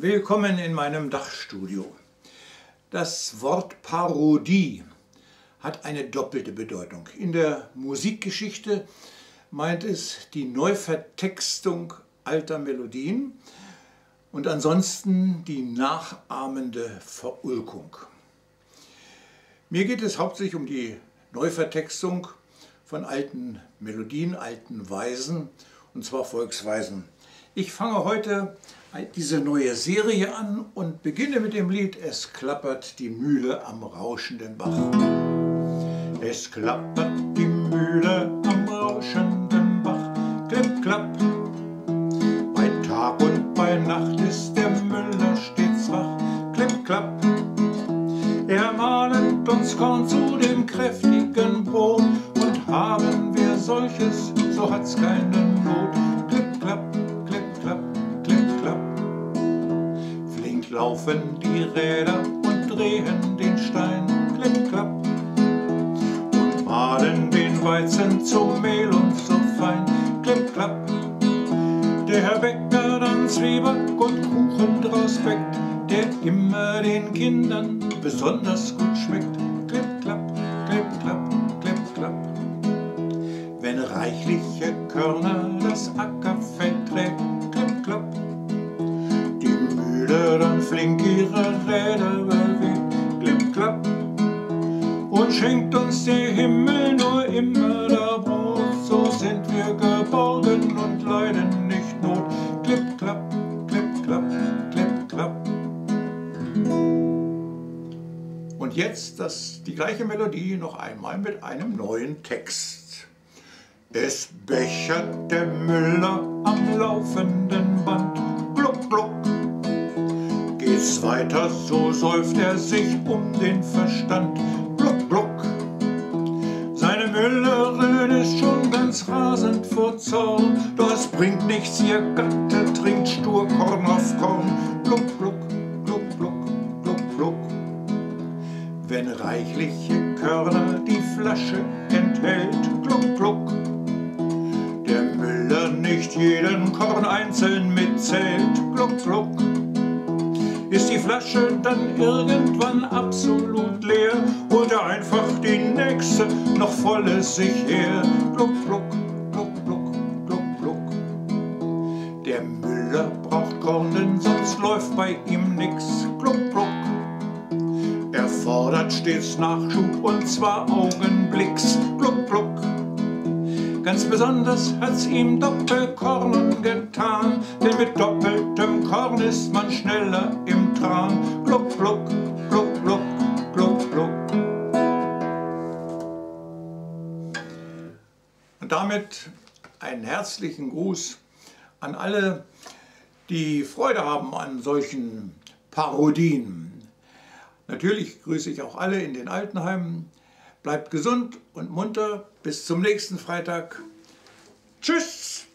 Willkommen in meinem Dachstudio. Das Wort Parodie hat eine doppelte Bedeutung. In der Musikgeschichte meint es die Neuvertextung alter Melodien und ansonsten die nachahmende Verulkung. Mir geht es hauptsächlich um die Neuvertextung von alten Melodien, alten Weisen, und zwar Volksweisen. Ich fange heute diese neue Serie an und beginne mit dem Lied Es klappert die Mühle am rauschenden Bach. Es klappert die Mühle am rauschenden Bach, klipp, klapp. Bei Tag und bei Nacht ist der Müller stets wach, klipp, klapp. Er mahlet uns Korn zu dem kräftigen Brot, und haben wir solches, so hat's keine Not. Klipp, klapp, klipp, klapp, klipp, klapp. Flink laufen die Räder und drehen den Stein, klipp, klapp. Und mahlen den Weizen zu Mehl und so fein, klipp, klapp. Der Herr Bäcker dann Zwieback und Kuchen draus bäckt, der immer den Kindern besonders gut schmeckt. Klipp, klapp, klipp, klapp, klipp, klapp. Wenn reichliche Körner das Ackerfeld trägt, klipp, klapp. Die Mühle dann flink ihre Räder bewegt, klipp, klapp. Und schenkt uns der Himmel nur immer da Brot, so sind wir geborgen und leiden nicht Not. Klipp, klapp, klipp, klapp, klipp, klapp. Und jetzt die gleiche Melodie noch einmal mit einem neuen Text. Es bechert der Müller am laufenden Band, gluck, gluck. Geht's weiter, so säuft er sich um den Verstand, gluck, gluck. Seine Müllerin ist schon ganz rasend vor Zorn, doch es bringt nichts, ihr Gatte trinkt stur Korn auf Korn, gluck, gluck, gluck, gluck, gluck, gluck. Wenn reichliche Körner die Flasche enthält, gluck, gluck. Der Müller nicht jeden Korn einzeln mitzählt, gluck, gluck. Ist die Flasche dann irgendwann absolut leer, holt er einfach die nächste noch volle sich her, gluck, gluck, gluck, gluck, gluck, gluck. Der Müller braucht Korn, denn sonst läuft bei ihm nix, gluck, gluck. Er fordert stets Nachschub und zwar augenblicks, gluck, gluck. Ganz besonders hat's ihm Doppelkorn getan, denn mit doppeltem Korn ist man schneller im Tran, gluck, gluck, gluck, gluck, gluck, gluck. Und damit einen herzlichen Gruß an alle, die Freude haben an solchen Parodien. Natürlich grüße ich auch alle in den Altenheimen. Bleibt gesund und munter. Bis zum nächsten Freitag. Tschüss!